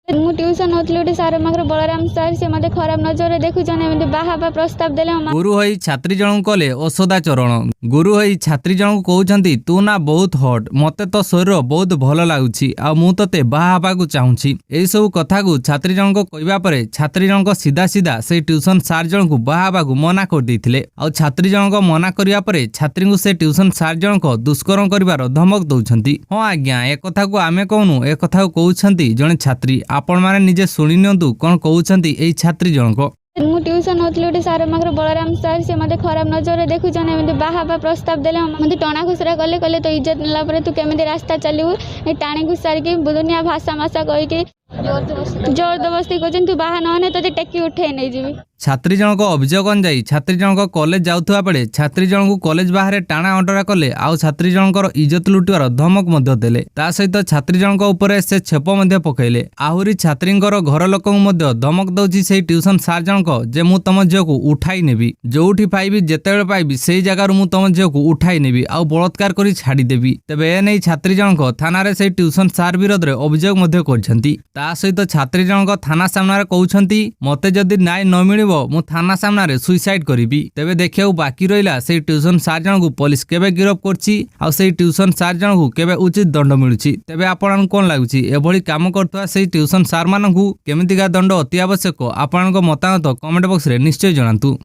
मु ट्यूशन होतली गोटे सार मागर बलराम सार से मते खराब नजर देखुछन एमती बाहाबा प्रस्ताव देले गुरु होई छात्री जनक कले औषधाचरण। गुरु होई छात्री जनक कहउछंती तू ना बहुत हट मते तो शरीर बहुत भल लागुछि आ मु तते बाहा हेबाकु चाहूछि। एई सब कथा को छात्री जनक कहबा परे छात्री जनक सीधा सीधा से ट्यूशन सार जनक बाहा हेबाकु मना कर देथिले। आ छात्री जनक मना करिया परे छात्री को से ट्यूशन सार जनक दुष्कर्म करिवार धमक दउछंती। हां आज्ञा ए कथा को आमे कहनु ए कथा को कहउछंती जने छात्री आपण माने निजे सुनि नियंतु कोन कहउछंती एई छात्री जनक। मु ट्यूशन होतली गोटे सार मागर बलराम सार से मते खराब नजर देखुछन एमती बाहाबा प्रस्ताव देले मते टणा खुसरा कले कले तो इज्जत नेला परे तू केमिति रास्ता चलिबु ए टाणी घुसार के दुनिया भाषा मासा कहि के जबरदस्ती कहछन तू बाहा नहने तते टेकी उठे नै जीवी। छात्री जनक अभियोग अनुଯାयी छात्री जनक कॉलेज जाउथुवा बेले छात्री जनक कॉलेज बाहर टाणा अंडरा कले आउ छात्री जनकर इज्जत लुटिवार धमक मध्य देले। ता सहित छात्री जनक उपरे से छेप मध्य पकैले। आहुरी छात्रींकर घर लोकक मध्य धमक दउछि सेही ट्यूशन सार जनक जे मु तम झियो को उठाई नेबी जोउठी पाइबी जेतेबेले पाइबी सेही जगार मु तम झियो को उठाई नेबी आउ बलात्कार करी छाडी देबी। तबे ए नै छात्री जनक थाना रे सेही ट्यूशन सार विरोध रे अभियोग मध्य करछंती। ता सहित छात्री जनक थाना सामना रे कहउछंती मते जदी न्याय न मिली मु थाना सामना सुइसाइड करी। तेबे देखिया बाकी रहिला से ट्यूशन सार जन को पुलिस केबे गिरफ करछि आ से ट्यूशन सार जन को केबे उचित दंड मिलुछि। तेबे आपन कोन लागुछि एभली काम करथवा से ट्यूशन सार मानकु केमितिका दंड अति आवश्यक आपन को मतामत कमेंट बॉक्स रे निश्चय जणांतु।